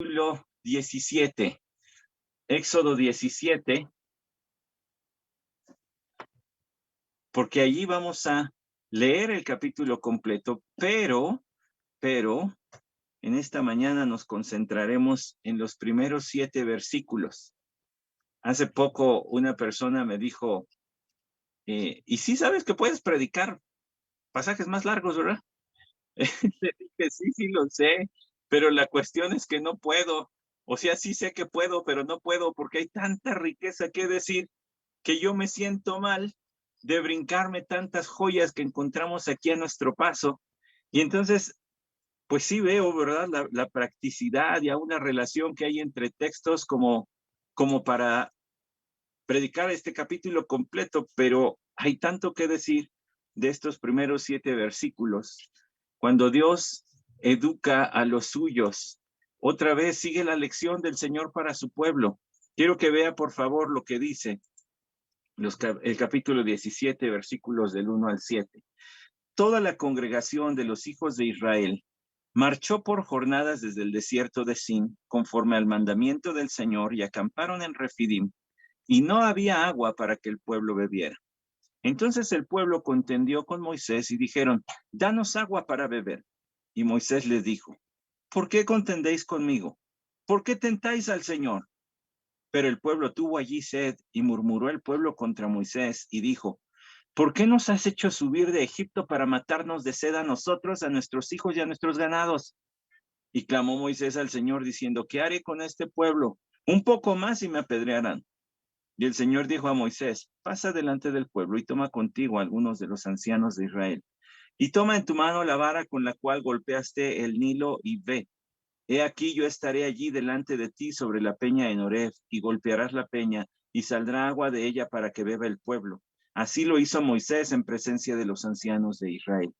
Capítulo 17, Éxodo 17, porque allí vamos a leer el capítulo completo, pero en esta mañana nos concentraremos en los primeros 7 versículos. Hace poco una persona me dijo, y sí sabes que puedes predicar pasajes más largos, ¿verdad? Le dije, sí lo sé, pero la cuestión es que no puedo. O sea, sí sé que puedo, pero no puedo porque hay tanta riqueza que decir que yo me siento mal de brincarme tantas joyas que encontramos aquí a nuestro paso. Y entonces, pues sí veo, ¿verdad? La practicidad y a una relación que hay entre textos como para predicar este capítulo completo, pero hay tanto que decir de estos primeros 7 versículos. Cuando Dios educa a los suyos, otra vez sigue la lección del Señor para su pueblo. Quiero que vea, por favor, lo que dice el capítulo 17, versículos del 1 al 7. Toda la congregación de los hijos de Israel marchó por jornadas desde el desierto de Sin, conforme al mandamiento del Señor, y acamparon en Refidim, y no había agua para que el pueblo bebiera. Entonces el pueblo contendió con Moisés y dijeron, danos agua para beber. Y Moisés les dijo, ¿por qué contendéis conmigo? ¿Por qué tentáis al Señor? Pero el pueblo tuvo allí sed, y murmuró el pueblo contra Moisés, y dijo, ¿por qué nos has hecho subir de Egipto para matarnos de sed a nosotros, a nuestros hijos y a nuestros ganados? Y clamó Moisés al Señor, diciendo, ¿qué haré con este pueblo? Un poco más y me apedrearán. Y el Señor dijo a Moisés, pasa delante del pueblo y toma contigo a algunos de los ancianos de Israel. Y toma en tu mano la vara con la cual golpeaste el Nilo y ve. He aquí yo estaré allí delante de ti sobre la peña en Horeb, y golpearás la peña, y saldrá agua de ella para que beba el pueblo. Así lo hizo Moisés en presencia de los ancianos de Israel.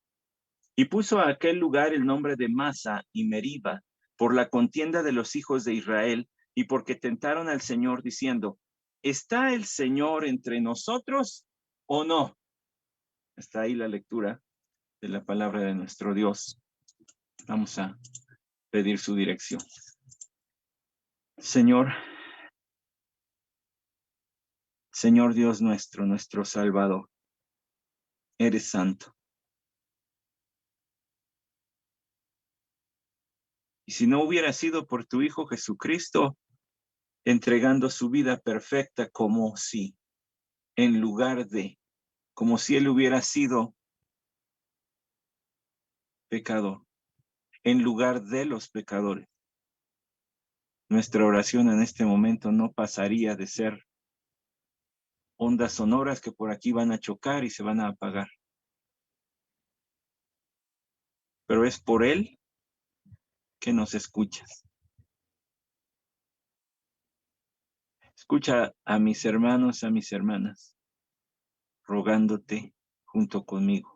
Y puso a aquel lugar el nombre de Masa y Meriba, por la contienda de los hijos de Israel, y porque tentaron al Señor diciendo, ¿está el Señor entre nosotros o no? Está ahí la lectura de la palabra de nuestro Dios. Vamos a pedir su dirección. Señor Dios nuestro, nuestro Salvador, eres santo. Y si no hubiera sido por tu Hijo Jesucristo, entregando su vida perfecta como si, en lugar de, como si Él hubiera sido pecador, en lugar de los pecadores, nuestra oración en este momento no pasaría de ser ondas sonoras que por aquí van a chocar y se van a apagar. Pero es por Él que nos escuchas. Escucha a mis hermanos, a mis hermanas, rogándote junto conmigo.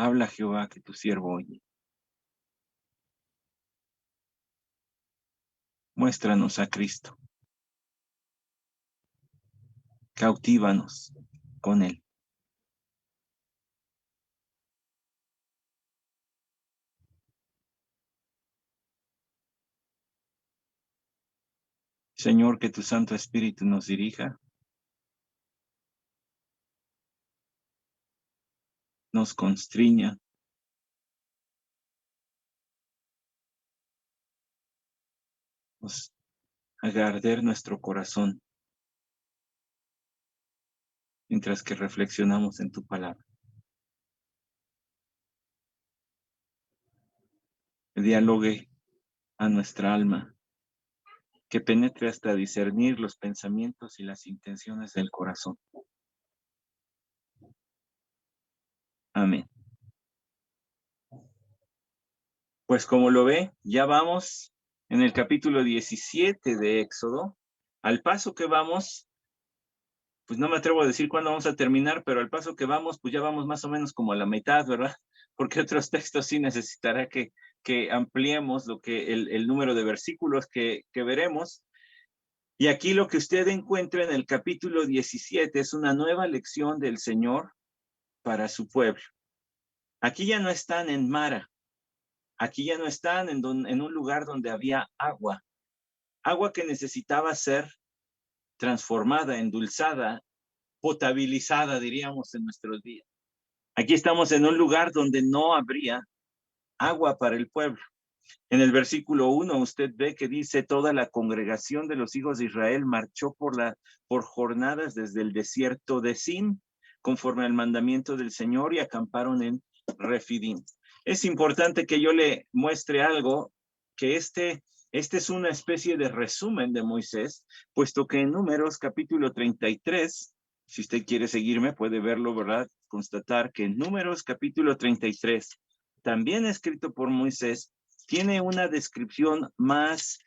Habla, Jehová, que tu siervo oye. Muéstranos a Cristo. Cautívanos con Él. Señor, que tu Santo Espíritu nos dirija, nos constriña, nos haga arder nuestro corazón mientras que reflexionamos en tu palabra. Que dialogue a nuestra alma, que penetre hasta discernir los pensamientos y las intenciones del corazón. Amén. Pues como lo ve, ya vamos en el capítulo 17 de Éxodo. Al paso que vamos, pues no me atrevo a decir cuándo vamos a terminar, pero al paso que vamos, pues ya vamos más o menos como a la mitad, ¿verdad? Porque otros textos sí necesitará que ampliemos el número de versículos que veremos. Y aquí lo que usted encuentra en el capítulo 17 es una nueva lección del Señor para su pueblo. Aquí ya no están en Mara, Aquí ya no están en un lugar donde había agua. Agua que necesitaba ser transformada, endulzada, potabilizada, diríamos en nuestros días. Aquí estamos en un lugar donde no habría agua para el pueblo. En el versículo 1 usted ve que dice: toda la congregación de los hijos de Israel marchó por jornadas desde el desierto de Sin, conforme al mandamiento del Señor, y acamparon en Refidim. Es importante que yo le muestre algo, que este es una especie de resumen de Moisés, puesto que en Números capítulo 33, si usted quiere seguirme, puede verlo, ¿verdad? Constatar que en Números capítulo 33, también escrito por Moisés, tiene una descripción más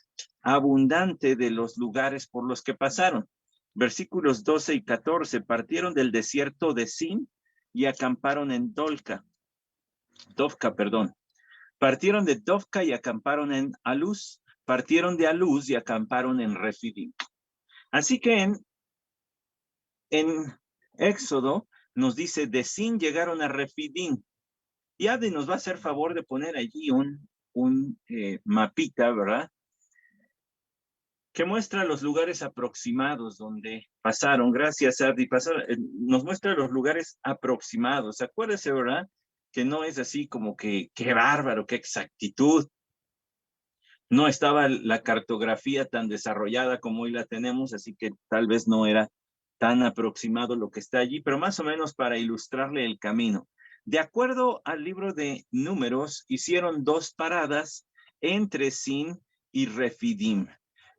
abundante de los lugares por los que pasaron. Versículos 12 y 14, partieron del desierto de Sin y acamparon en Dovka, perdón. Partieron de Dovka y acamparon en Aluz. Partieron de Aluz y acamparon en Refidim. Así que en Éxodo nos dice: de Sin llegaron a Refidim. Y Adi nos va a hacer favor de poner allí un mapita, ¿verdad? Que muestra los lugares aproximados donde pasaron. Gracias, Adi. Nos muestra los lugares aproximados. Acuérdese, ¿verdad? Que no es así como que, qué bárbaro, qué exactitud. No estaba la cartografía tan desarrollada como hoy la tenemos, así que tal vez no era tan aproximado lo que está allí, pero más o menos para ilustrarle el camino. De acuerdo al libro de Números, hicieron 2 paradas entre Sin y Refidim.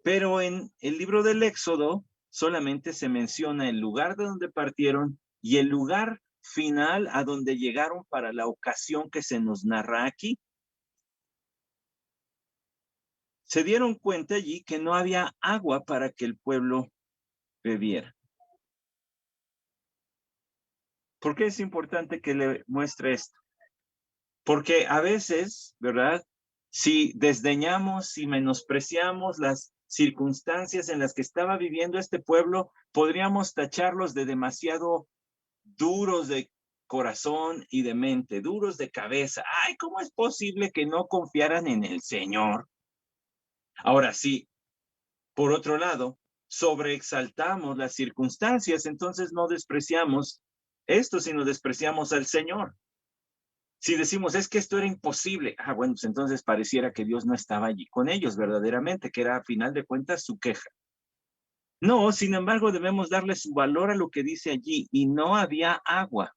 Pero en el libro del Éxodo solamente se menciona el lugar de donde partieron y el lugar final a donde llegaron para la ocasión que se nos narra aquí. Se dieron cuenta allí que no había agua para que el pueblo bebiera. ¿Por qué es importante que le muestre esto? Porque a veces, ¿verdad? Si desdeñamos, si menospreciamos las circunstancias en las que estaba viviendo este pueblo, podríamos tacharlos de demasiado duros de corazón y de mente, duros de cabeza. Ay, ¿cómo es posible que no confiaran en el Señor? Ahora sí, por otro lado, sobreexaltamos las circunstancias, entonces no despreciamos esto, sino despreciamos al Señor. Si decimos, es que esto era imposible, bueno, pues entonces pareciera que Dios no estaba allí con ellos verdaderamente, que era a final de cuentas su queja. No, sin embargo, debemos darle su valor a lo que dice allí, y no había agua.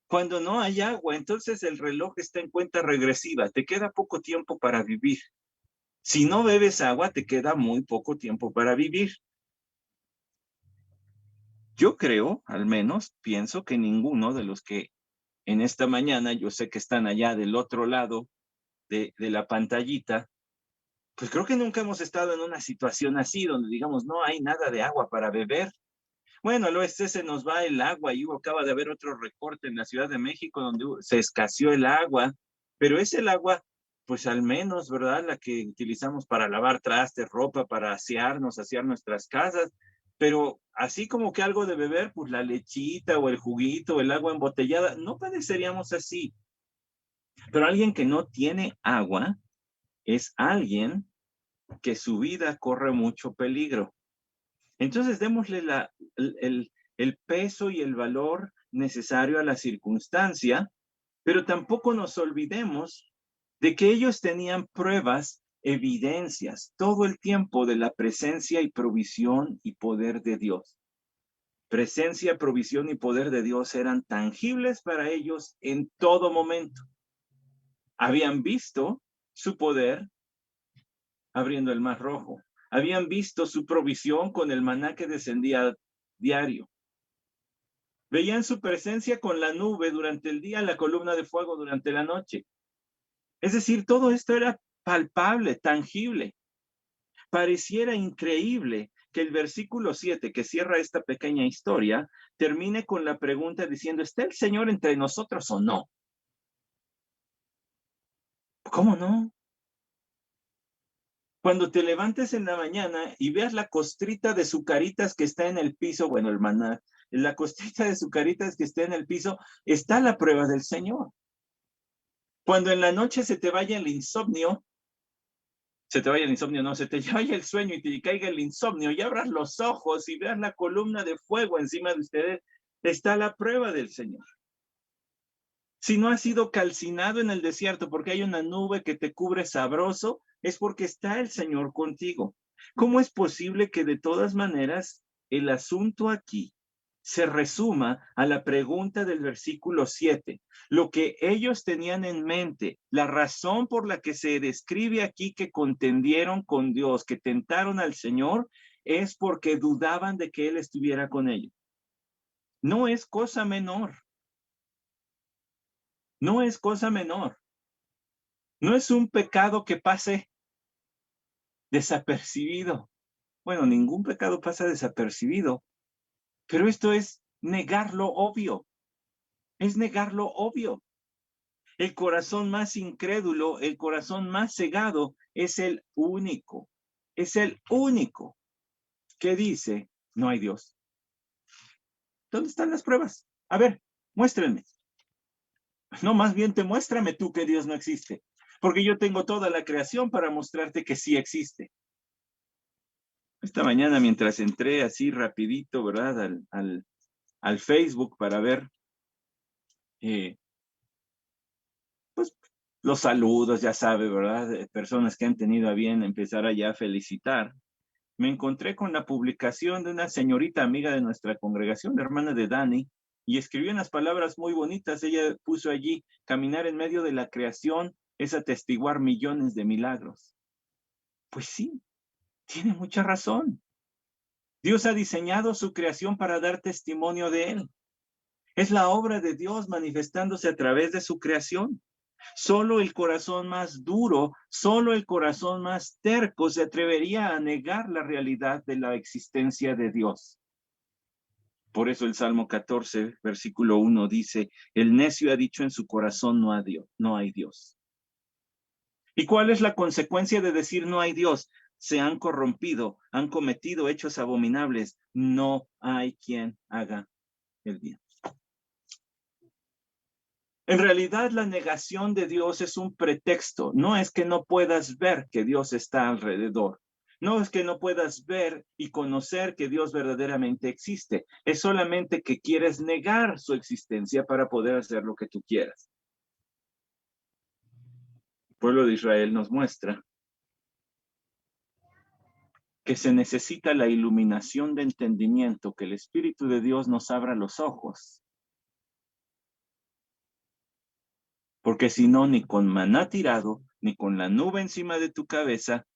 Cuando no hay agua, entonces el reloj está en cuenta regresiva, te queda poco tiempo para vivir. Si no bebes agua, te queda muy poco tiempo para vivir. Yo creo, al menos, pienso que ninguno de los que en esta mañana, yo sé que están allá del otro lado de la pantallita, pues creo que nunca hemos estado en una situación así, donde digamos, no hay nada de agua para beber. Bueno, al oeste se nos va el agua y acaba de haber otro recorte en la Ciudad de México donde se escaseó el agua, pero es el agua, pues al menos, ¿verdad? La que utilizamos para lavar trastes, ropa, para asearnos, asear nuestras casas, pero así como que algo de beber, pues la lechita o el juguito, el agua embotellada, no padeceríamos así. Pero alguien que no tiene agua es alguien que su vida corre mucho peligro. Entonces démosle el peso y el valor necesario a la circunstancia, pero tampoco nos olvidemos de que ellos tenían pruebas, evidencias todo el tiempo de la presencia y provisión y poder de Dios. Presencia, provisión y poder de Dios eran tangibles para ellos en todo momento. Habían visto su poder abriendo el Mar Rojo. Habían visto su provisión con el maná que descendía diario. Veían su presencia con la nube durante el día, la columna de fuego durante la noche. Es decir, todo esto era palpable, tangible. Pareciera increíble que el versículo 7, que cierra esta pequeña historia, termine con la pregunta diciendo, ¿está el Señor entre nosotros o no? ¿Cómo no? Cuando te levantes en la mañana y veas la costrita de sucaritas que está en el piso, bueno, el maná, la costrita de sucaritas que está en el piso, está la prueba del Señor. Cuando en la noche se te vaya el insomnio, se te vaya el insomnio, no, se te vaya el sueño y te caiga el insomnio y abras los ojos y veas la columna de fuego encima de ustedes, está la prueba del Señor. Si no has sido calcinado en el desierto porque hay una nube que te cubre sabroso, es porque está el Señor contigo. ¿Cómo es posible que de todas maneras el asunto aquí se resuma a la pregunta del versículo 7? Lo que ellos tenían en mente, la razón por la que se describe aquí que contendieron con Dios, que tentaron al Señor, es porque dudaban de que Él estuviera con ellos. No es cosa menor. No es cosa menor. No es un pecado que pase desapercibido. Bueno, ningún pecado pasa desapercibido, pero esto es negar lo obvio. Es negar lo obvio. El corazón más incrédulo, el corazón más cegado, es el único que dice, no hay Dios. ¿Dónde están las pruebas? A ver, muéstrenme. No, más bien muéstrame tú que Dios no existe, porque yo tengo toda la creación para mostrarte que sí existe. Esta mañana, mientras entré así rapidito, ¿verdad? Al Facebook para ver, pues, los saludos, ya sabe, ¿verdad? De personas que han tenido a bien empezar allá a felicitar. Me encontré con la publicación de una señorita amiga de nuestra congregación, la hermana de Dani, y escribió unas palabras muy bonitas. Ella puso allí, caminar en medio de la creación es atestiguar millones de milagros. Pues sí, tiene mucha razón. Dios ha diseñado su creación para dar testimonio de él. Es la obra de Dios manifestándose a través de su creación. Solo el corazón más duro, solo el corazón más terco se atrevería a negar la realidad de la existencia de Dios. Por eso el Salmo 14, versículo 1 dice, el necio ha dicho en su corazón no hay Dios. ¿Y cuál es la consecuencia de decir no hay Dios? Se han corrompido, han cometido hechos abominables, no hay quien haga el bien. En realidad, la negación de Dios es un pretexto. No es que no puedas ver que Dios está alrededor. No es que no puedas ver y conocer que Dios verdaderamente existe. Es solamente que quieres negar su existencia para poder hacer lo que tú quieras. El pueblo de Israel nos muestra que se necesita la iluminación de entendimiento, que el Espíritu de Dios nos abra los ojos. Porque si no, ni con maná tirado, ni con la nube encima de tu cabeza,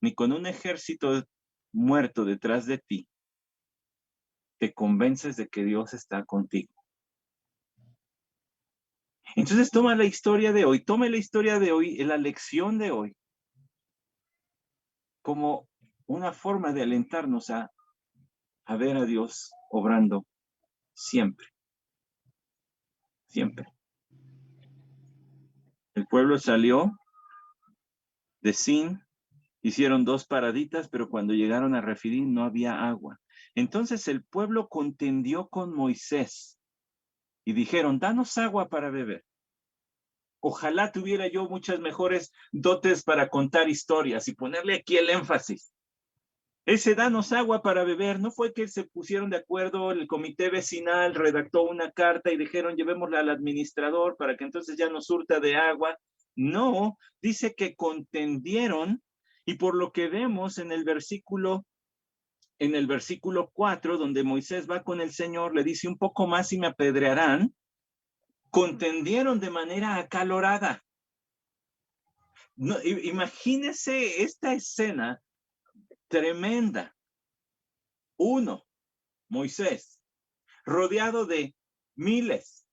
ni con un ejército muerto detrás de ti, te convences de que Dios está contigo. Entonces toma la historia de hoy, la lección de hoy, como una forma de alentarnos a ver a Dios obrando siempre, siempre. El pueblo salió de Sin, hicieron 2 paraditas, pero cuando llegaron a Refidim no había agua. Entonces el pueblo contendió con Moisés y dijeron, danos agua para beber. Ojalá tuviera yo muchas mejores dotes para contar historias y ponerle aquí el énfasis. Ese danos agua para beber, no fue que se pusieron de acuerdo, el comité vecinal redactó una carta y dijeron llevémosla al administrador para que entonces ya nos surta de agua. No, dice que contendieron y por lo que vemos en el versículo 4, donde Moisés va con el Señor, le dice un poco más y me apedrearán, contendieron de manera acalorada. No, imagínese esta escena tremenda. Uno, Moisés, rodeado de miles.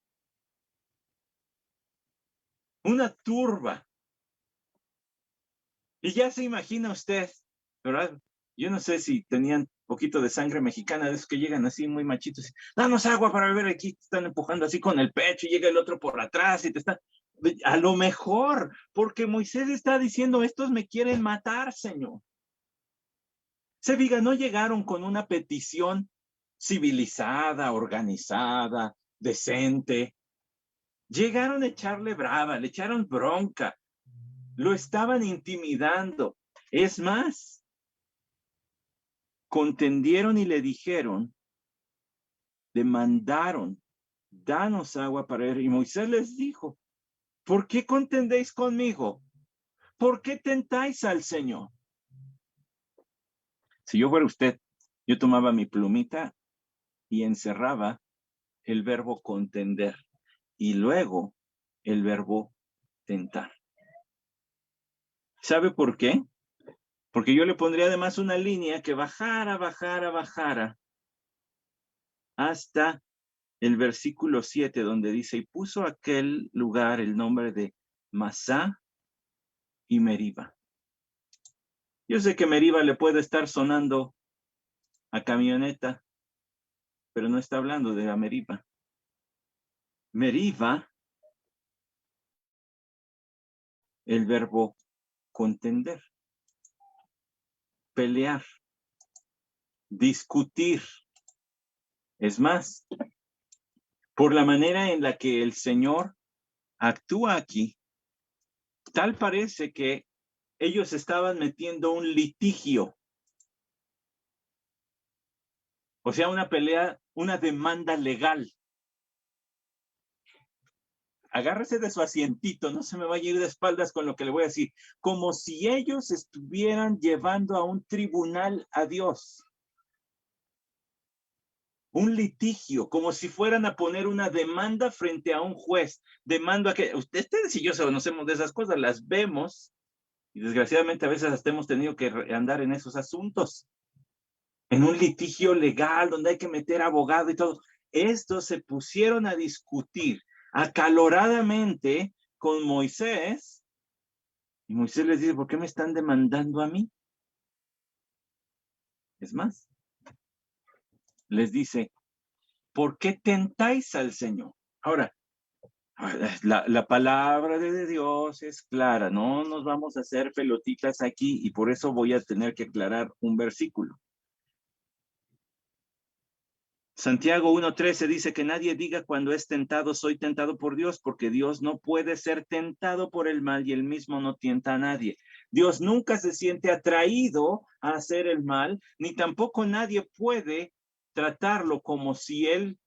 Una turba. Y ya se imagina usted, ¿verdad? Yo no sé si tenían poquito de sangre mexicana, de esos que llegan así muy machitos. Danos agua para beber aquí, te están empujando así con el pecho y llega el otro por atrás y te están... A lo mejor, porque Moisés está diciendo, estos me quieren matar, Señor. Se diga, no llegaron con una petición civilizada, organizada, decente. Llegaron a echarle brava, le echaron bronca, lo estaban intimidando. Es más, contendieron y le dijeron, demandaron, danos agua para beber. Y Moisés les dijo, ¿por qué contendéis conmigo? ¿Por qué tentáis al Señor? Si yo fuera usted, yo tomaba mi plumita y encerraba el verbo contender y luego el verbo tentar. ¿Sabe por qué? Porque yo le pondría además una línea que bajara hasta el versículo 7, donde dice, y puso aquel lugar el nombre de Masá y Meriba. Yo sé que Meriba le puede estar sonando a camioneta, pero no está hablando de la Meriba. Meriba, el verbo contender, pelear, discutir. Es más, por la manera en la que el Señor actúa aquí, tal parece que ellos estaban metiendo un litigio, o sea, una pelea, una demanda legal. Agárrese de su asientito, no se me vaya a ir de espaldas con lo que le voy a decir, como si ellos estuvieran llevando a un tribunal a Dios. Un litigio, como si fueran a poner una demanda frente a un juez. Demando a que ustedes y yo conocemos de esas cosas, las vemos, y desgraciadamente a veces hasta hemos tenido que andar en esos asuntos, en un litigio legal donde hay que meter abogado y todo. Estos se pusieron a discutir acaloradamente con Moisés, y Moisés les dice, ¿por qué me están demandando a mí? Es más, les dice, ¿por qué tentáis al Señor? Ahora, la palabra de Dios es clara, no nos vamos a hacer pelotitas aquí y por eso voy a tener que aclarar un versículo. Santiago 1:13 dice que nadie diga cuando es tentado, soy tentado por Dios, porque Dios no puede ser tentado por el mal y él mismo no tienta a nadie. Dios nunca se siente atraído a hacer el mal, ni tampoco nadie puede tratarlo como si él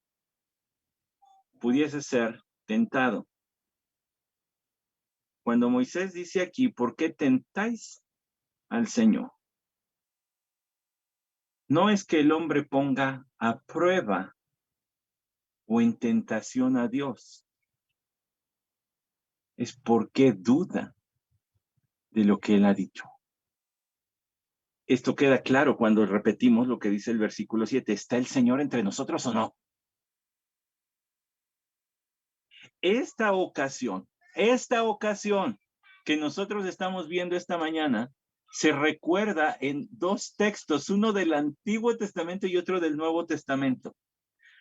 pudiese ser tentado. Cuando Moisés dice aquí, ¿por qué tentáis al Señor? No es que el hombre ponga a prueba o en tentación a Dios, es porque duda de lo que él ha dicho. Esto queda claro cuando repetimos lo que dice el versículo 7. ¿Está el Señor entre nosotros o no? Esta ocasión que nosotros estamos viendo esta mañana, se recuerda en dos textos, uno del Antiguo Testamento y otro del Nuevo Testamento,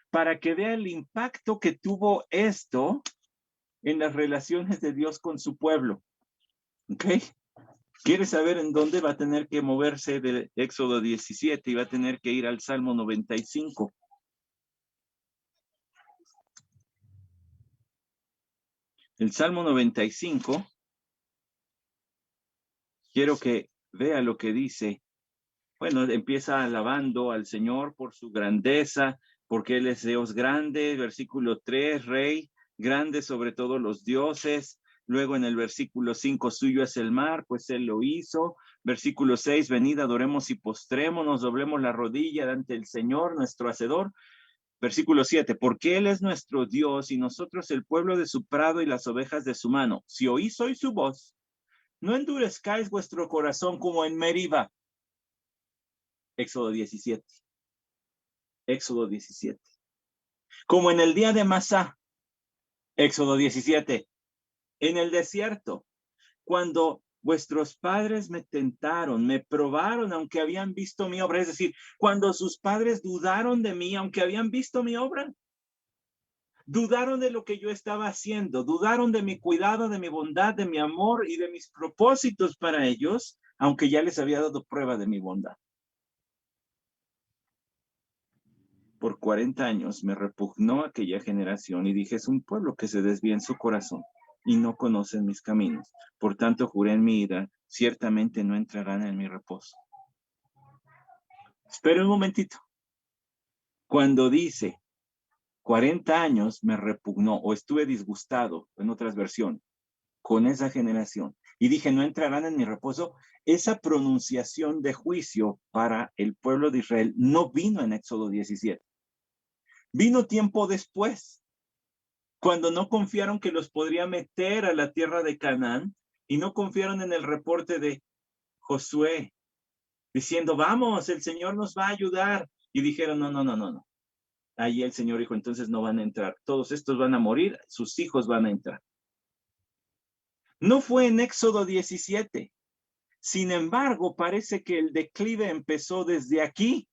para que vea el impacto que tuvo esto en las relaciones de Dios con su pueblo. ¿Ok? ¿Quiere saber en dónde va a tener que moverse de Éxodo 17 y va a tener que ir al Salmo 95? El Salmo 95, quiero que vea lo que dice. Bueno, empieza alabando al Señor por su grandeza, porque Él es Dios grande. Versículo 3, Rey, grande sobre todos los dioses. Luego en el versículo 5, suyo es el mar, pues Él lo hizo. Versículo 6, venid, adoremos y postrémonos, doblemos la rodilla ante el Señor, nuestro Hacedor. Versículo 7, porque Él es nuestro Dios y nosotros el pueblo de su prado y las ovejas de su mano. Si oís hoy su voz, no endurezcáis vuestro corazón como en Meriba. Éxodo 17. Éxodo 17. Como en el día de Masá. Éxodo 17. En el desierto, cuando vuestros padres me tentaron, me probaron, aunque habían visto mi obra. Es decir, cuando sus padres dudaron de mí, aunque habían visto mi obra. Dudaron de lo que yo estaba haciendo, dudaron de mi cuidado, de mi bondad, de mi amor y de mis propósitos para ellos, aunque ya les había dado prueba de mi bondad. Por 40 años me repugnó aquella generación y dije, es un pueblo que se desvía en su corazón y no conocen mis caminos. Por tanto, juré en mi ira, ciertamente no entrarán en mi reposo. Espera un momentito. Cuando dice 40 años me repugnó o estuve disgustado, en otras versiones, con esa generación y dije, no entrarán en mi reposo, esa pronunciación de juicio para el pueblo de Israel no vino en Éxodo 17. Vino tiempo después, cuando no confiaron que los podría meter a la tierra de Canaán y no confiaron en el reporte de Josué, diciendo, vamos, el Señor nos va a ayudar. Y dijeron, no, no, no, no, no. Ahí el Señor dijo, entonces no van a entrar. Todos estos van a morir, sus hijos van a entrar. No fue en Éxodo 17. Sin embargo, parece que el declive empezó desde aquí.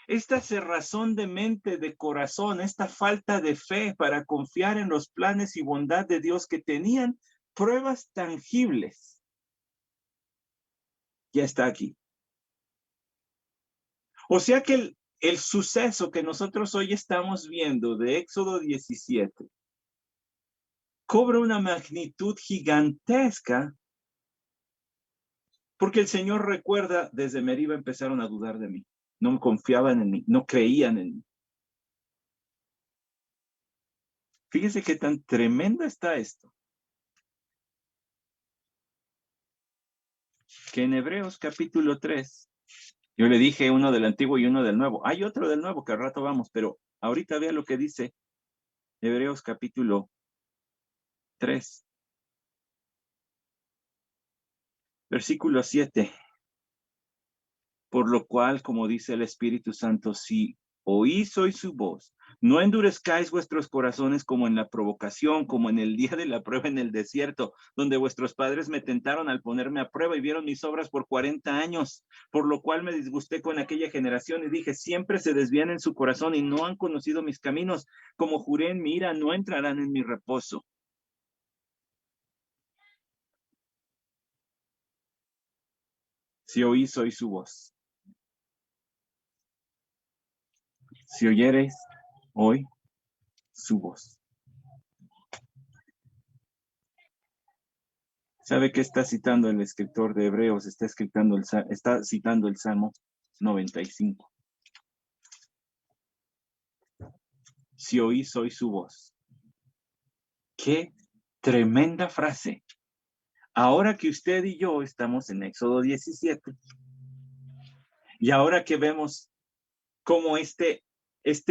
Esta cerrazón de mente, de corazón, esta falta de fe para confiar en los planes y bondad de Dios que tenían pruebas tangibles, ya está aquí. O sea que el suceso que nosotros hoy estamos viendo de Éxodo 17 cobra una magnitud gigantesca porque el Señor recuerda, desde Meriba empezaron a dudar de mí, no confiaban en mí, no creían en mí. Fíjese qué tan tremendo está esto. Que en Hebreos capítulo 3, yo le dije uno del Antiguo y uno del Nuevo. Hay otro del Nuevo que al rato vamos, pero ahorita vea lo que dice Hebreos capítulo 3, versículo 7. Por lo cual, como dice el Espíritu Santo, si oís hoy su voz, no endurezcáis vuestros corazones como en la provocación, como en el día de la prueba en el desierto, donde vuestros padres me tentaron al ponerme a prueba y vieron mis obras por 40 años, por lo cual me disgusté con aquella generación y dije, siempre se desvían en su corazón y no han conocido mis caminos, como juré en mi ira, no entrarán en mi reposo. Si oís hoy su voz. Si oyereis hoy su voz. ¿Sabe qué está citando el escritor de Hebreos? Está citando el Salmo 95. Si oís hoy su voz. ¡Qué tremenda frase! Ahora que usted y yo estamos en Éxodo 17, y ahora que vemos cómo este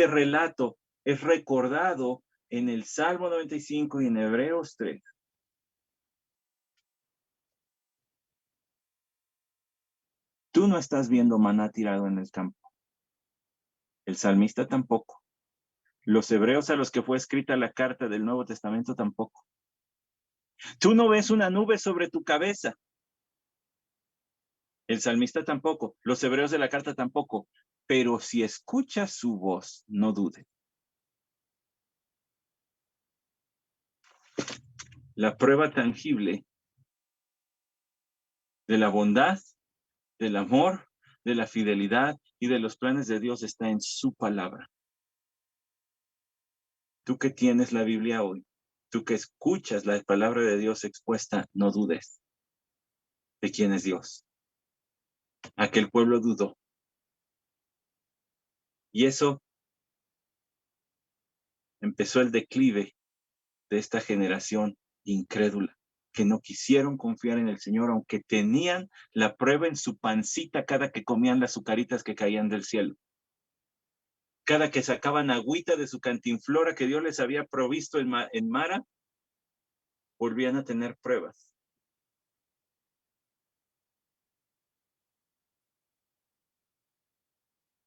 relato es recordado en el Salmo 95 y en Hebreos 3, tú no estás viendo maná tirado en el campo. El salmista tampoco. Los hebreos a los que fue escrita la carta del Nuevo Testamento tampoco. Tú no ves una nube sobre tu cabeza. El salmista tampoco. Los hebreos de la carta tampoco. Pero si escuchas su voz, no dudes. La prueba tangible de la bondad, del amor, de la fidelidad y de los planes de Dios está en su palabra. Tú que tienes la Biblia hoy, tú que escuchas la palabra de Dios expuesta, no dudes de quién es Dios. Aquel pueblo dudó. Y eso empezó el declive de esta generación incrédula, que no quisieron confiar en el Señor, aunque tenían la prueba en su pancita cada que comían las azucaritas que caían del cielo. Cada que sacaban agüita de su cantinflora que Dios les había provisto en Mara, volvían a tener pruebas.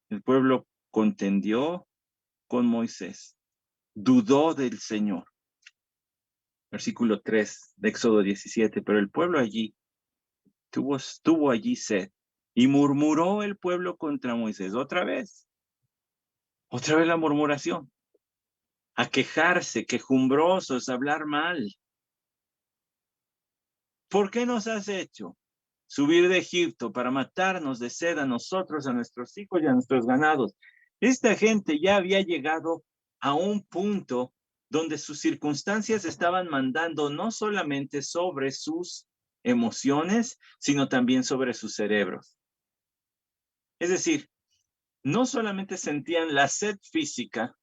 El pueblo contendió con Moisés, dudó del Señor. Versículo 3 de Éxodo 17, pero el pueblo allí tuvo allí sed y murmuró el pueblo contra Moisés. Otra vez la murmuración, a quejarse, quejumbrosos, a hablar mal. ¿Por qué nos has hecho? subir de Egipto para matarnos de sed a nosotros, a nuestros hijos y a nuestros ganados. Esta gente ya había llegado a un punto donde sus circunstancias estaban mandando no solamente sobre sus emociones, sino también sobre sus cerebros. Es decir, no solamente sentían la sed física,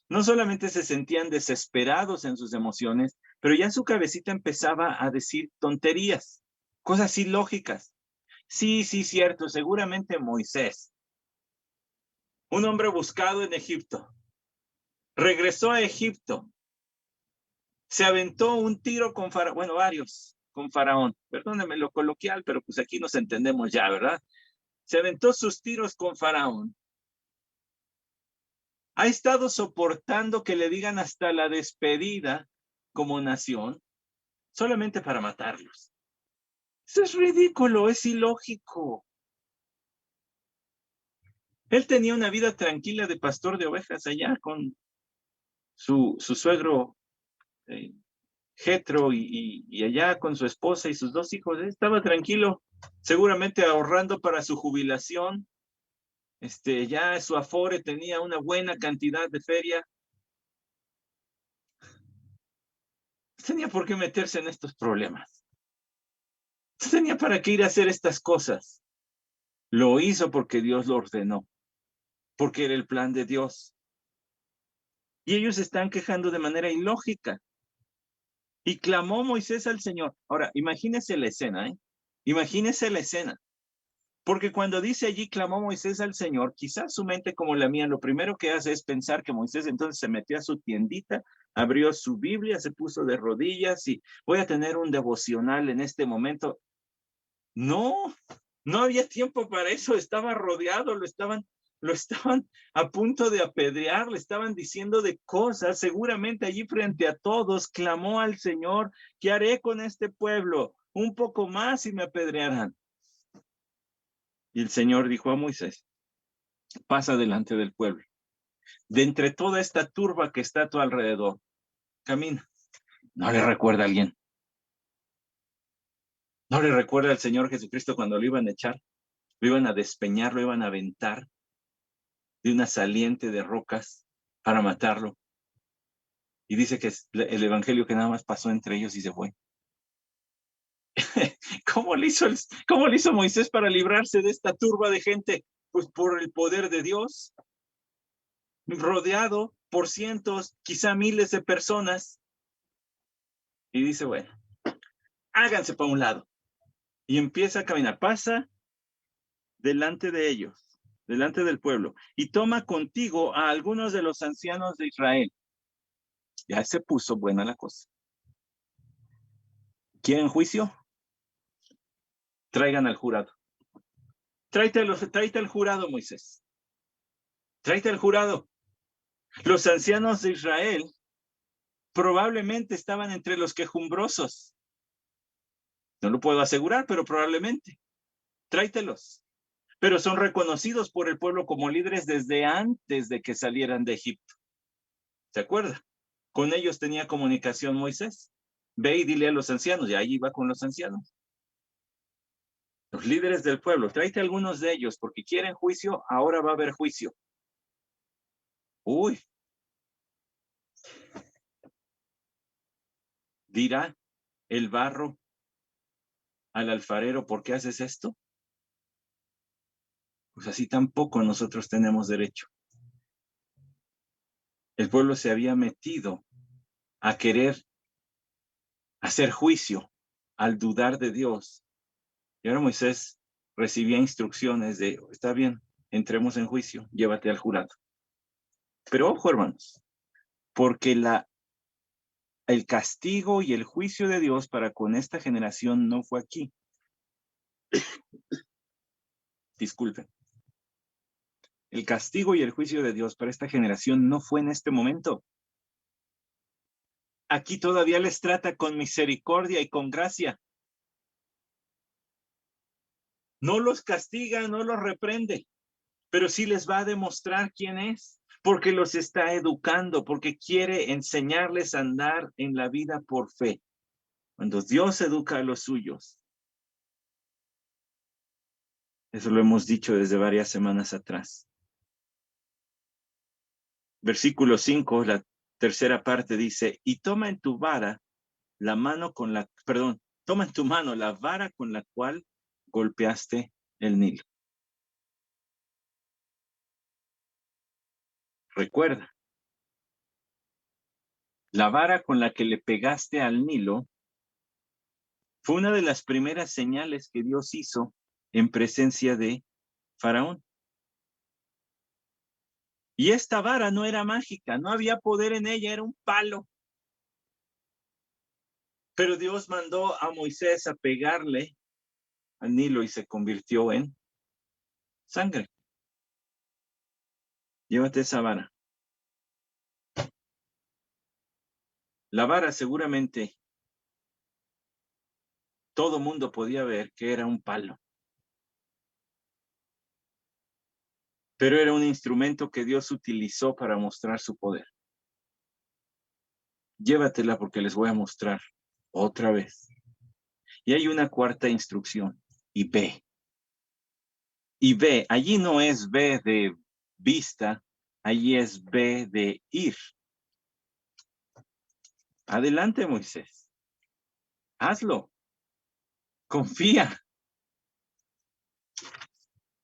no solamente se sentían desesperados en sus emociones, pero ya su cabecita empezaba a decir tonterías, cosas ilógicas. Sí, cierto, seguramente Moisés, un hombre buscado en Egipto, regresó a Egipto, se aventó un tiro con Faraón, bueno, varios con Faraón, perdóneme lo coloquial, pero pues aquí nos entendemos ya, ¿verdad? Se aventó sus tiros con Faraón. Ha estado soportando que le digan hasta la despedida como nación, solamente para matarlos. Eso es ridículo, es ilógico. Él tenía una vida tranquila de pastor de ovejas allá con su suegro Jetro y allá con su esposa y sus 2 hijos. Estaba tranquilo, seguramente ahorrando para su jubilación. Ya su afore tenía una buena cantidad de feria. No tenía por qué meterse en estos problemas. No tenía para qué ir a hacer estas cosas. Lo hizo porque Dios lo ordenó, porque era el plan de Dios. Y ellos se están quejando de manera ilógica. Y clamó Moisés al Señor. Ahora, imagínese la escena, ¿eh? Imagínese la escena. Porque cuando dice allí clamó Moisés al Señor, quizás su mente como la mía, lo primero que hace es pensar que Moisés entonces se metió a su tiendita, abrió su Biblia, se puso de rodillas y voy a tener un devocional en este momento. No, no había tiempo para eso, estaba rodeado, lo estaban a punto de apedrear, le estaban diciendo de cosas, seguramente allí frente a todos, clamó al Señor, ¿qué haré con este pueblo? Un poco más y me apedrearán. Y el Señor dijo a Moisés, pasa delante del pueblo, de entre toda esta turba que está a tu alrededor, camina. ¿No le recuerda a alguien? ¿No le recuerda al Señor Jesucristo cuando lo iban a echar? Lo iban a despeñar, lo iban a aventar de una saliente de rocas para matarlo. Y dice que es el evangelio que nada más pasó entre ellos y se fue. ¿Cómo le hizo Moisés para librarse de esta turba de gente? Pues por el poder de Dios, rodeado por cientos, quizá miles de personas. Y dice, bueno, háganse para un lado. Y empieza a caminar, pasa delante de ellos, delante del pueblo, y toma contigo a algunos de los ancianos de Israel. Ya se puso buena la cosa. ¿Quieren juicio? Traigan al jurado. Tráete al jurado, Moisés. Tráete al jurado. Los ancianos de Israel probablemente estaban entre los quejumbrosos. No lo puedo asegurar, pero probablemente. Tráetelos. Pero son reconocidos por el pueblo como líderes desde antes de que salieran de Egipto. ¿Se acuerda? Con ellos tenía comunicación Moisés. Ve y dile a los ancianos, y allí va con los ancianos. Los líderes del pueblo, tráete a algunos de ellos, porque quieren juicio, ahora va a haber juicio. Uy. Dirá el barro al alfarero, ¿por qué haces esto? Pues así tampoco nosotros tenemos derecho. El pueblo se había metido a querer hacer juicio al dudar de Dios. Y ahora Moisés recibía instrucciones de, está bien, entremos en juicio, llévate al jurado. Pero ojo, hermanos, porque el castigo y el juicio de Dios para con esta generación no fue aquí. Disculpen. El castigo y el juicio de Dios para esta generación no fue en este momento. Aquí todavía les trata con misericordia y con gracia. No los castiga, no los reprende, pero sí les va a demostrar quién es, porque los está educando, porque quiere enseñarles a andar en la vida por fe. Cuando Dios educa a los suyos, Eso lo hemos dicho desde varias semanas atrás. Versículo 5, la tercera parte dice, y toma en tu vara la mano con la, perdón, toma en tu mano la vara con la cual golpeaste el Nilo. Recuerda, la vara con la que le pegaste al Nilo fue una de las primeras señales que Dios hizo en presencia de Faraón. Y esta vara no era mágica, no había poder en ella, era un palo. Pero Dios mandó a Moisés a pegarle al Nilo y se convirtió en sangre. Llévate esa vara. La vara seguramente todo mundo podía ver que era un palo. Pero era un instrumento que Dios utilizó para mostrar su poder. Llévatela porque les voy a mostrar otra vez. Y hay una cuarta instrucción, y ve. Y ve, allí no es ve de vista, allí es ve de ir. Adelante, Moisés. Hazlo. Confía.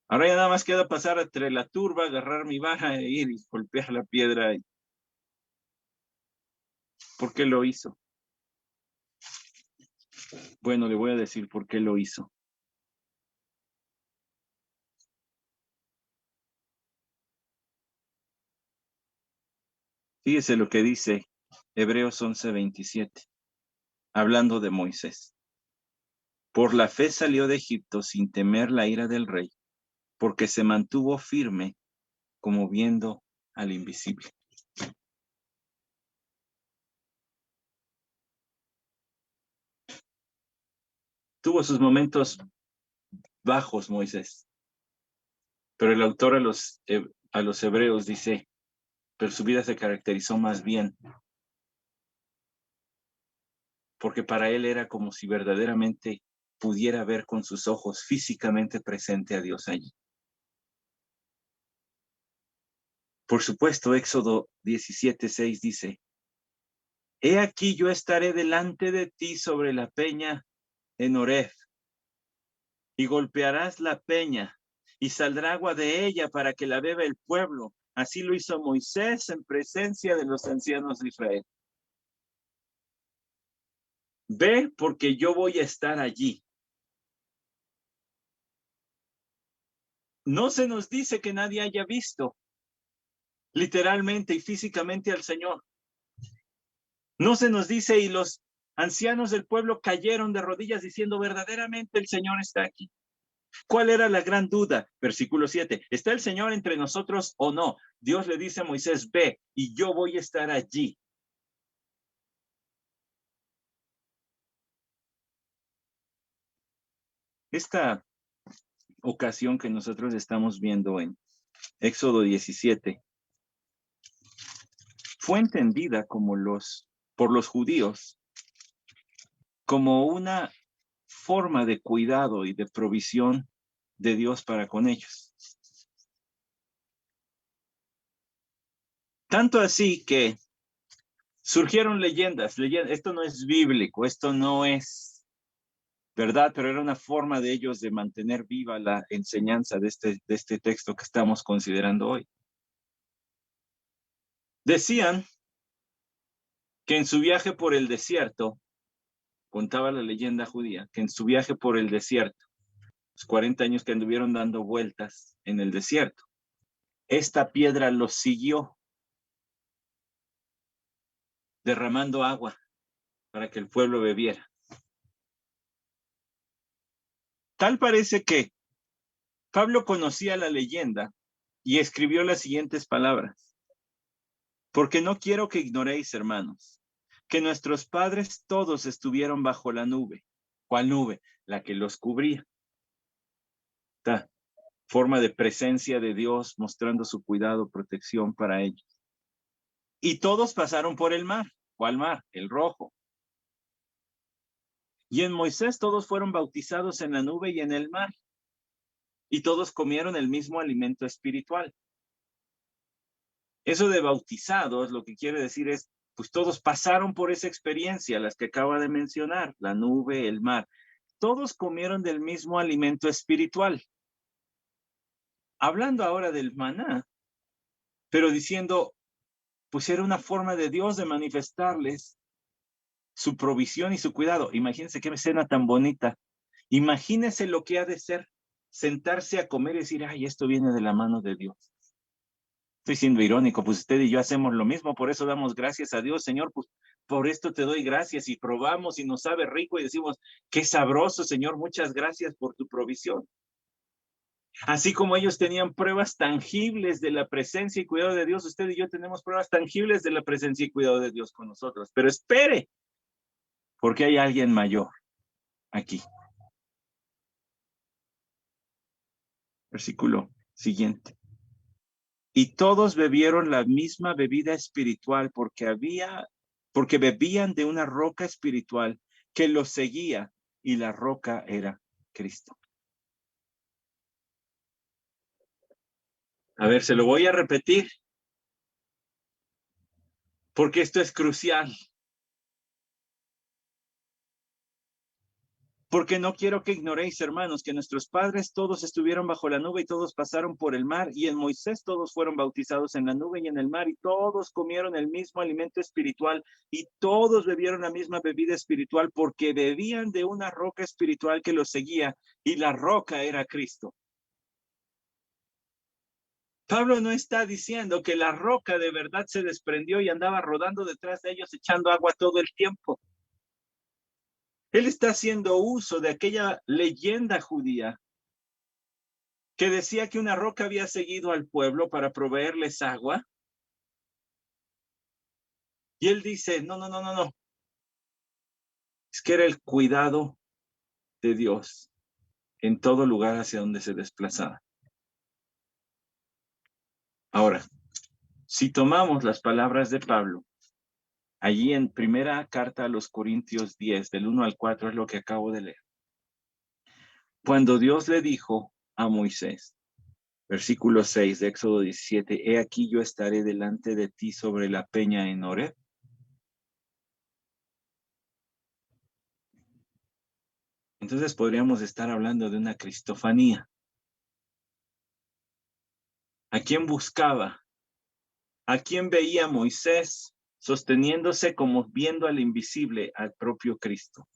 Ahora ya nada más queda pasar entre la turba, agarrar mi vara e ir y golpear la piedra. ¿Por qué lo hizo? Bueno, le voy a decir por qué lo hizo. Fíjese lo que dice Hebreos 11:27, hablando de Moisés. Por la fe salió de Egipto sin temer la ira del rey, porque se mantuvo firme como viendo al invisible. Tuvo sus momentos bajos Moisés, pero el autor a los hebreos dice, pero su vida se caracterizó más bien porque para él era como si verdaderamente pudiera ver con sus ojos físicamente presente a Dios allí. Por supuesto, Éxodo 17:6 dice, he aquí yo estaré delante de ti sobre la peña en Horeb, y golpearás la peña, y saldrá agua de ella para que la beba el pueblo. Así lo hizo Moisés en presencia de los ancianos de Israel. Ve porque yo voy a estar allí. No se nos dice que nadie haya visto literalmente y físicamente al Señor. No se nos dice y los ancianos del pueblo cayeron de rodillas diciendo verdaderamente el Señor está aquí. ¿Cuál era la gran duda? Versículo 7. ¿Está el Señor entre nosotros o no? Dios le dice a Moisés, ve y yo voy a estar allí. Esta ocasión que nosotros estamos viendo en Éxodo 17 fue entendida como por los judíos como una forma de cuidado y de provisión de Dios para con ellos. Tanto así que surgieron leyendas. Esto no es bíblico, esto no es verdad, pero era una forma de ellos de mantener viva la enseñanza de este texto que estamos considerando hoy. Decían que en su viaje por el desierto, contaba la leyenda judía, que en su viaje por el desierto, los 40 años que anduvieron dando vueltas en el desierto, esta piedra los siguió derramando agua para que el pueblo bebiera. Tal parece que Pablo conocía la leyenda y escribió las siguientes palabras. Porque no quiero que ignoréis, hermanos, que nuestros padres todos estuvieron bajo la nube. ¿Cuál nube? La que los cubría. Esta forma de presencia de Dios mostrando su cuidado, protección para ellos. Y todos pasaron por el mar. ¿Cuál mar? El rojo. Y en Moisés todos fueron bautizados en la nube y en el mar. y todos comieron el mismo alimento espiritual. Eso de bautizados, lo que quiere decir es, pues todos pasaron por esa experiencia, las que acaba de mencionar, la nube, el mar. Todos comieron del mismo alimento espiritual. Hablando ahora del maná, pero diciendo, pues era una forma de Dios de manifestarles su provisión y su cuidado. Imagínense qué escena tan bonita. Imagínense lo que ha de ser sentarse a comer y decir, ay, esto viene de la mano de Dios. Estoy siendo irónico, pues usted y yo hacemos lo mismo, por eso damos gracias a Dios, Señor, pues por esto te doy gracias, y probamos y nos sabe rico y decimos, qué sabroso, Señor, muchas gracias por tu provisión. Así como ellos tenían pruebas tangibles de la presencia y cuidado de Dios, usted y yo tenemos pruebas tangibles de la presencia y cuidado de Dios con nosotros. Pero espere, porque hay alguien mayor aquí. Versículo siguiente. Y todos bebieron la misma bebida espiritual porque bebían de una roca espiritual que los seguía, y la roca era Cristo. A ver, se lo voy a repetir, porque esto es crucial. Porque no quiero que ignoréis, hermanos, que nuestros padres todos estuvieron bajo la nube y todos pasaron por el mar, y en Moisés todos fueron bautizados en la nube y en el mar, y todos comieron el mismo alimento espiritual, y todos bebieron la misma bebida espiritual, porque bebían de una roca espiritual que los seguía, y la roca era Cristo. Pablo no está diciendo que la roca de verdad se desprendió y andaba rodando detrás de ellos echando agua todo el tiempo. Él está haciendo uso de aquella leyenda judía que decía que una roca había seguido al pueblo para proveerles agua. Y él dice, no. Es que era el cuidado de Dios en todo lugar hacia donde se desplazaba. Ahora, si tomamos las palabras de Pablo, allí en primera carta a los Corintios 10, del 1 al 4, es lo que acabo de leer. Cuando Dios le dijo a Moisés, versículo 6 de Éxodo 17, he aquí yo estaré delante de ti sobre la peña en Horeb. Entonces podríamos estar hablando de una cristofanía. ¿A quién buscaba? ¿A quién veía Moisés sosteniéndose como viendo al invisible, al propio Cristo?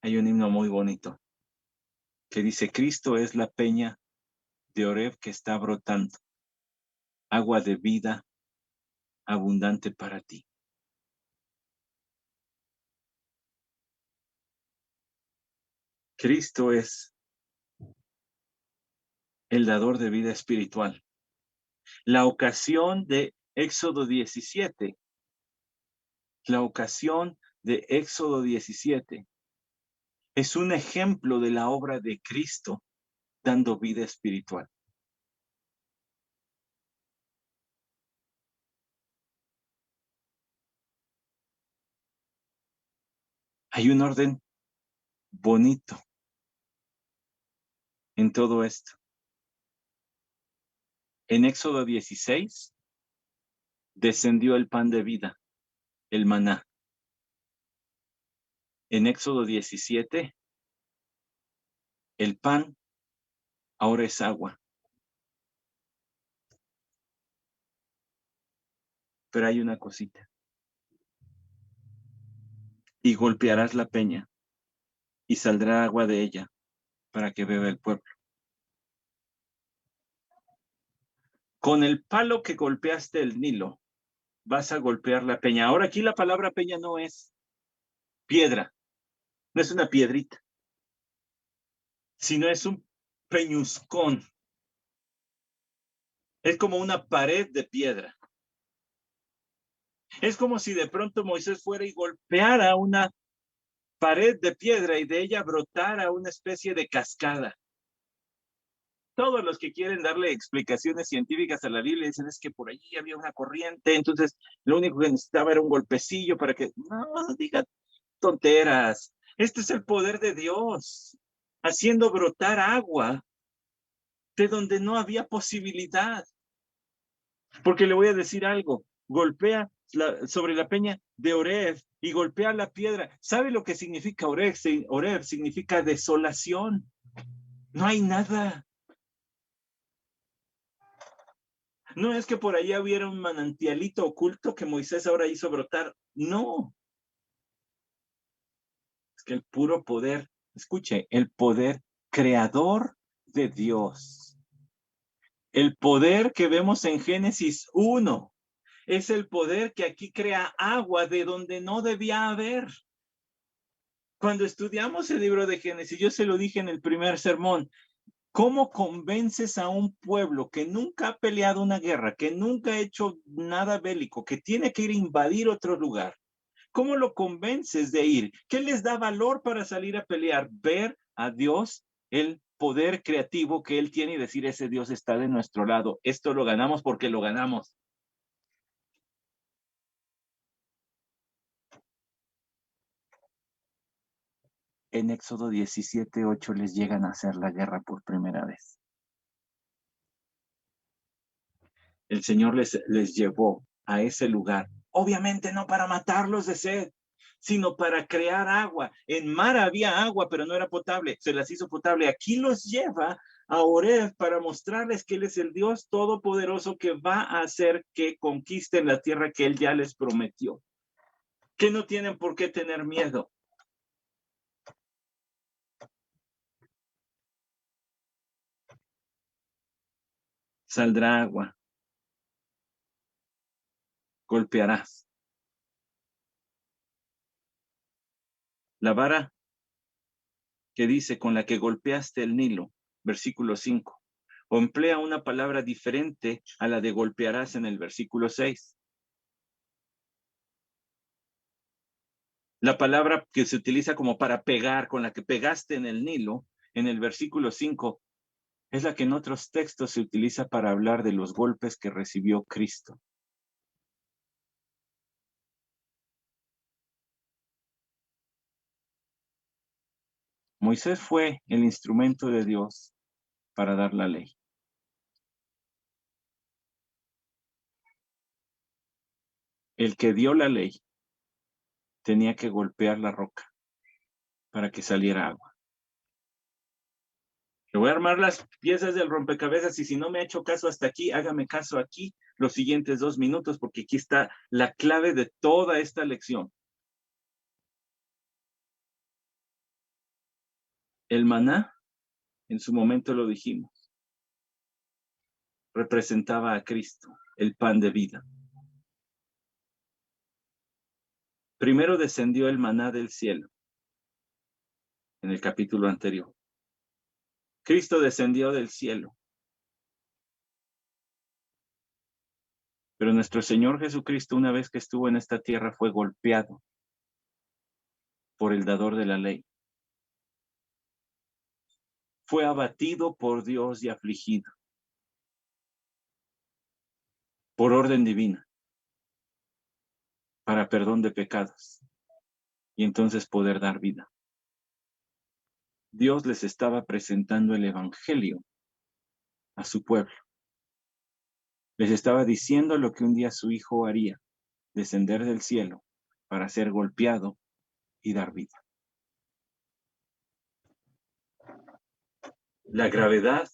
Hay un himno muy bonito que dice, Cristo es la peña de Horeb que está brotando, agua de vida abundante para ti. Cristo es el dador de vida espiritual. La ocasión de Éxodo 17, es un ejemplo de la obra de Cristo dando vida espiritual. Hay un orden bonito en todo esto. En Éxodo 16 descendió el pan de vida, el maná. En Éxodo 17, el pan ahora es agua. Pero hay una cosita. Y golpearás la peña, y saldrá agua de ella, para que beba el pueblo. Con el palo que golpeaste el Nilo, vas a golpear la peña. Ahora aquí la palabra peña no es piedra, no es una piedrita, sino es un peñuscón. Es como una pared de piedra. Es como si de pronto Moisés fuera y golpeara una pared de piedra y de ella brotara una especie de cascada. Todos los que quieren darle explicaciones científicas a la Biblia dicen es que por allí había una corriente, entonces lo único que necesitaba era un golpecillo para que... No, diga tonteras. Este es el poder de Dios. haciendo brotar agua de donde no había posibilidad. Porque le voy a decir algo, golpea sobre la peña de Oreb y golpea la piedra. ¿Sabe lo que significa Oreb? Oreb significa desolación. No hay nada. No es que por allá hubiera un manantialito oculto que Moisés ahora hizo brotar. No. Es que el puro poder, escuche, el poder creador de Dios. El poder que vemos en Génesis 1 es el poder que aquí crea agua de donde no debía haber. Cuando estudiamos el libro de Génesis, yo se lo dije en el primer sermón, ¿cómo convences a un pueblo que nunca ha peleado una guerra, que nunca ha hecho nada bélico, que tiene que ir a invadir otro lugar? ¿Cómo lo convences de ir? ¿Qué les da valor para salir a pelear? Ver a Dios, el poder creativo que Él tiene y decir, ese Dios está de nuestro lado. Esto lo ganamos porque lo ganamos. En Éxodo 17:8 les llegan a hacer la guerra por primera vez. El Señor les llevó a ese lugar, obviamente no para matarlos de sed, sino para crear agua. En mar había agua, pero no era potable, se las hizo potable. Aquí los lleva a Oreb para mostrarles que Él es el Dios todopoderoso que va a hacer que conquisten la tierra que Él ya les prometió. Que no tienen por qué tener miedo. Saldrá agua. Golpearás. La vara que dice con la que golpeaste el Nilo, versículo 5, o emplea una palabra diferente a la de golpearás en el versículo 6. La palabra que se utiliza como para pegar, con la que pegaste en el Nilo, en el versículo 5, es la que en otros textos se utiliza para hablar de los golpes que recibió Cristo. Moisés fue el instrumento de Dios para dar la ley. El que dio la ley tenía que golpear la roca para que saliera agua. Le voy a armar las piezas del rompecabezas y si no me ha hecho caso hasta aquí, hágame caso aquí los siguientes 2 minutos porque aquí está la clave de toda esta lección. El maná, en su momento lo dijimos, representaba a Cristo, el pan de vida. Primero descendió el maná del cielo, en el capítulo anterior. Cristo descendió del cielo. Pero nuestro Señor Jesucristo, una vez que estuvo en esta tierra, fue golpeado por el dador de la ley. Fue abatido por Dios y afligido por orden divina para perdón de pecados y entonces poder dar vida. Dios les estaba presentando el evangelio a su pueblo. Les estaba diciendo lo que un día su hijo haría, descender del cielo para ser golpeado y dar vida. La gravedad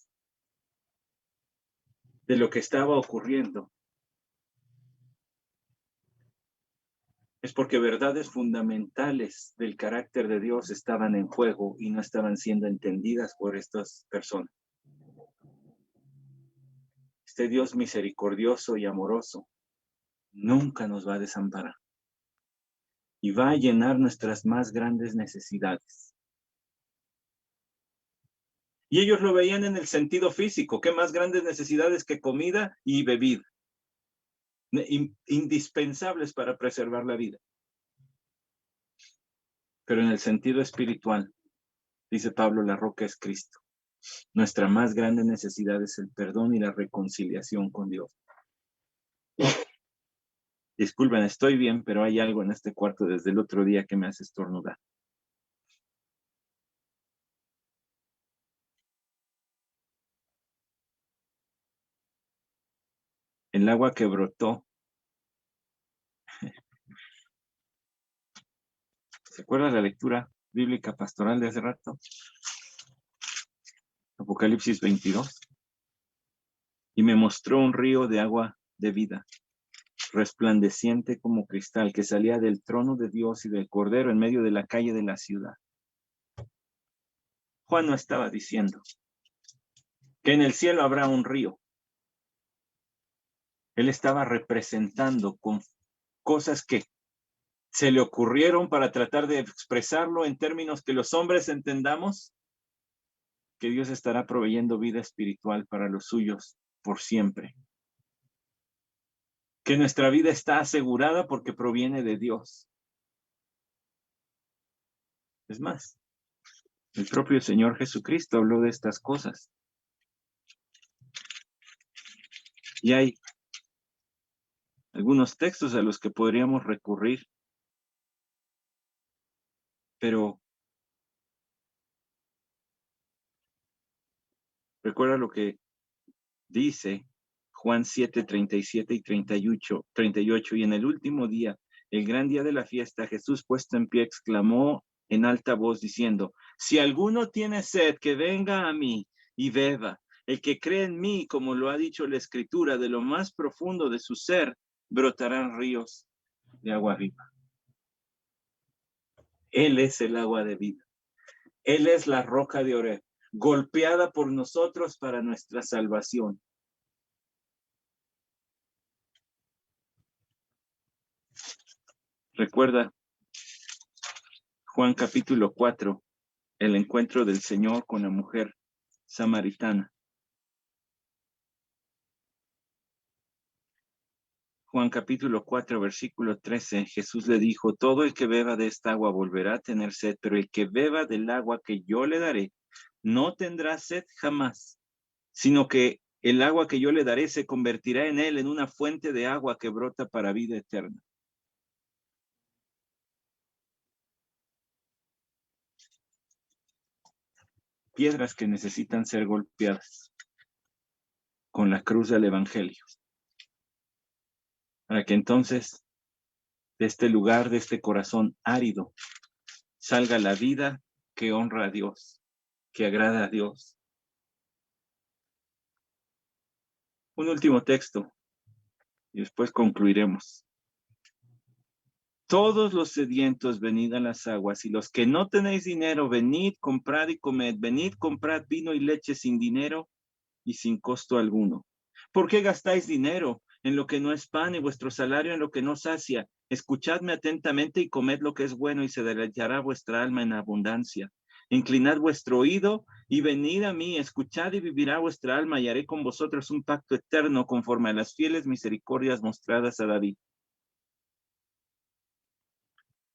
de lo que estaba ocurriendo es porque verdades fundamentales del carácter de Dios estaban en juego y no estaban siendo entendidas por estas personas. Este Dios misericordioso y amoroso nunca nos va a desamparar y va a llenar nuestras más grandes necesidades. Y ellos lo veían en el sentido físico, ¿qué más grandes necesidades que comida y bebida? Indispensables para preservar la vida. Pero en el sentido espiritual, dice Pablo, la roca es Cristo. Nuestra más grande necesidad es el perdón y la reconciliación con Dios. Disculpen, estoy bien, pero hay algo en este cuarto desde el otro día que me hace estornudar. el agua que brotó. ¿Se acuerda la lectura bíblica pastoral de hace rato? Apocalipsis 22. Y me mostró un río de agua de vida, resplandeciente como cristal, que salía del trono de Dios y del Cordero en medio de la calle de la ciudad. Juan no estaba diciendo que en el cielo habrá un río. Él estaba representando con cosas que se le ocurrieron para tratar de expresarlo en términos que los hombres entendamos, que Dios estará proveyendo vida espiritual para los suyos por siempre. Que nuestra vida está asegurada porque proviene de Dios. Es más, el propio Señor Jesucristo habló de estas cosas. Y hay algunos textos a los que podríamos recurrir, pero recuerda lo que dice Juan 7, 37 y 38, y en el último día, el gran día de la fiesta, Jesús puesto en pie exclamó en alta voz diciendo, si alguno tiene sed, que venga a mí y beba. El que cree en mí, como lo ha dicho la Escritura, de lo más profundo de su ser, brotarán ríos de agua viva. Él es el agua de vida. Él es la roca de Oreb, golpeada por nosotros para nuestra salvación. Recuerda Juan capítulo 4, el encuentro del Señor con la mujer samaritana. Juan capítulo 4, versículo 13, Jesús le dijo, todo el que beba de esta agua volverá a tener sed, pero el que beba del agua que yo le daré, no tendrá sed jamás, sino que el agua que yo le daré se convertirá en él en una fuente de agua que brota para vida eterna. Piedras que necesitan ser golpeadas con la cruz del Evangelio, para que entonces de este lugar, de este corazón árido, salga la vida que honra a Dios, que agrada a Dios. Un último texto y después concluiremos. Todos los sedientos, venid a las aguas, y los que no tenéis dinero, venid, comprad y comed. Venid, comprad vino y leche sin dinero y sin costo alguno. ¿Por qué gastáis dinero en lo que no es pan y vuestro salario en lo que no sacia? Escuchadme atentamente y comed lo que es bueno, y se deleitará vuestra alma en abundancia. Inclinad vuestro oído y venid a mí, escuchad y vivirá vuestra alma, y haré con vosotros un pacto eterno conforme a las fieles misericordias mostradas a David.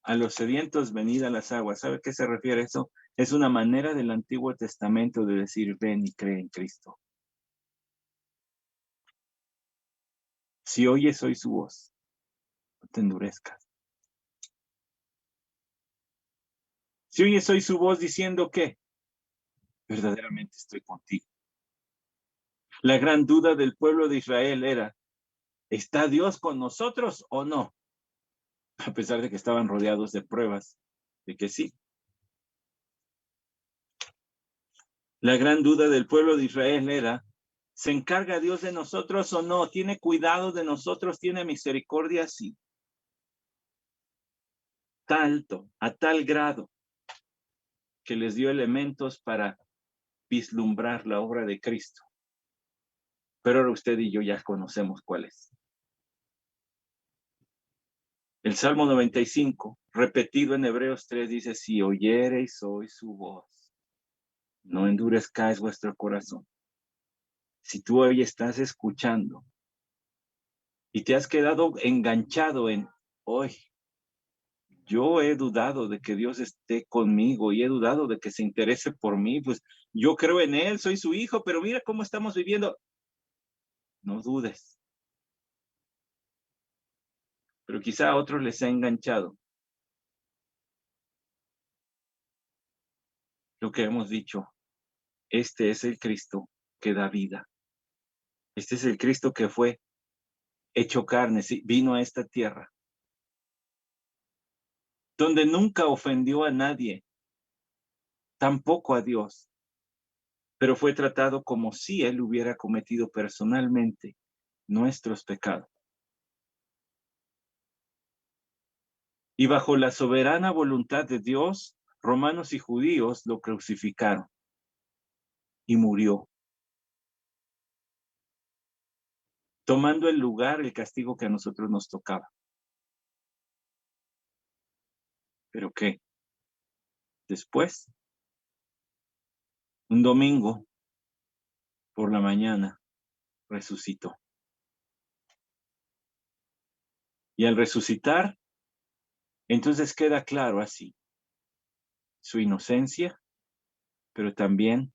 A los sedientos, venid a las aguas. ¿Sabe a qué se refiere eso? Es una manera del Antiguo Testamento de decir, ven y cree en Cristo. Si oyes hoy su voz, no te endurezcas. Si oyes hoy su voz diciendo que verdaderamente estoy contigo. La gran duda del pueblo de Israel era, ¿está Dios con nosotros o no? A pesar de que estaban rodeados de pruebas de que sí. La gran duda del pueblo de Israel era, ¿se encarga Dios de nosotros o no? ¿Tiene cuidado de nosotros? ¿Tiene misericordia? Sí. A tal grado que les dio elementos para vislumbrar la obra de Cristo. Pero ahora usted y yo ya conocemos cuál es. El Salmo 95, repetido en Hebreos 3, dice, si oyereis hoy su voz, no endurezcáis vuestro corazón. Si tú hoy estás escuchando y te has quedado enganchado en hoy, yo he dudado de que Dios esté conmigo y he dudado de que se interese por mí, pues yo creo en Él, soy su hijo, pero mira cómo estamos viviendo. No dudes. Pero quizá a otros les ha enganchado lo que hemos dicho. Este es el Cristo que da vida. Este es el Cristo que fue hecho carne, sí, vino a esta tierra, donde nunca ofendió a nadie, tampoco a Dios, pero fue tratado como si él hubiera cometido personalmente nuestros pecados. Y bajo la soberana voluntad de Dios, romanos y judíos lo crucificaron y murió, tomando el lugar, el castigo que a nosotros nos tocaba. ¿Pero qué? Después, un domingo por la mañana, resucitó. Y al resucitar, entonces queda claro así su inocencia, pero también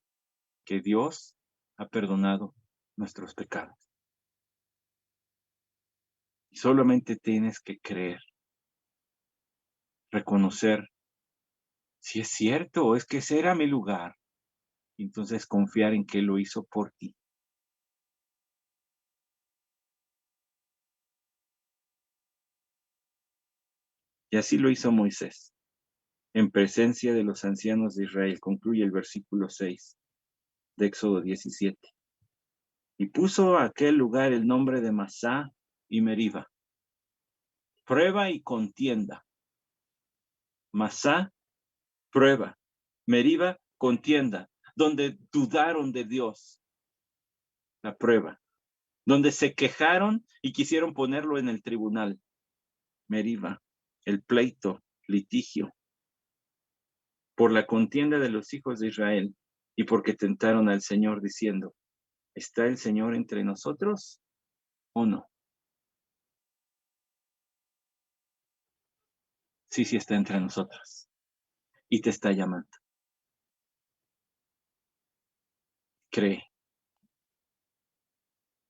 que Dios ha perdonado nuestros pecados. Y solamente tienes que creer, reconocer si es cierto o es que ese era mi lugar. Y entonces confiar en que lo hizo por ti. Y así lo hizo Moisés, en presencia de los ancianos de Israel. Concluye el versículo 6 de Éxodo 17. Y puso a aquel lugar el nombre de Masá y Meriba, prueba y contienda. Masá, prueba. Meriba, contienda. Donde dudaron de Dios, la prueba. Donde se quejaron y quisieron ponerlo en el tribunal. Meriba, el pleito, litigio. Por la contienda de los hijos de Israel y porque tentaron al Señor diciendo, ¿está el Señor entre nosotros o no? Sí, sí está entre nosotros y te está llamando. Cree,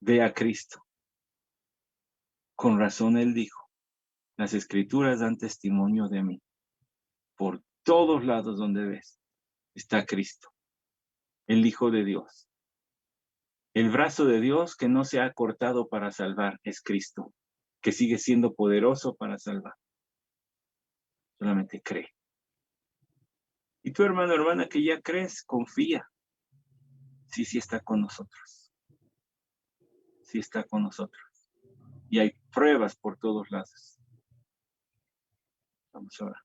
ve a Cristo. Con razón él dijo, las escrituras dan testimonio de mí. Por todos lados donde ves está Cristo, el Hijo de Dios. El brazo de Dios que no se ha cortado para salvar es Cristo, que sigue siendo poderoso para salvar. Solamente cree. Y tu hermano, hermana, que ya crees, confía. Sí, sí está con nosotros. Sí está con nosotros. Y hay pruebas por todos lados. Vamos ahora.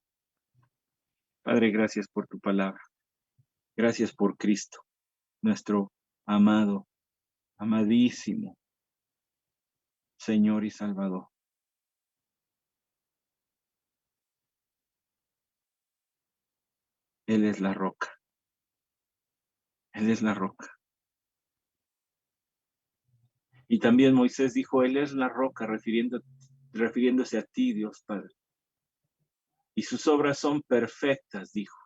Padre, gracias por tu palabra. Gracias por Cristo, nuestro amado, amadísimo Señor y Salvador. Él es la roca. Él es la roca. Y también Moisés dijo, Él es la roca, refiriéndose a ti, Dios Padre. Y sus obras son perfectas, dijo.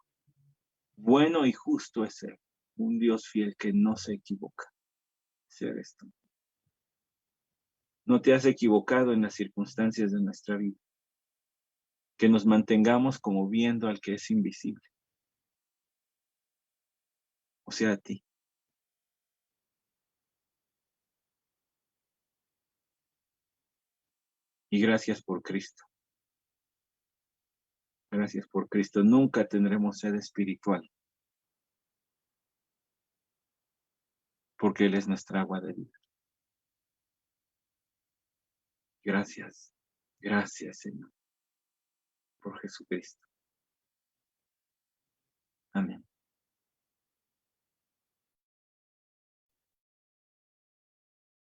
Bueno y justo es Él, un Dios fiel que no se equivoca. Ser esto. No te has equivocado en las circunstancias de nuestra vida. Que nos mantengamos como viendo al que es invisible. O sea, a ti. Y gracias por Cristo. Gracias por Cristo. Nunca tendremos sed espiritual. Porque Él es nuestra agua de vida. Gracias. Gracias, Señor. Por Jesucristo. Amén.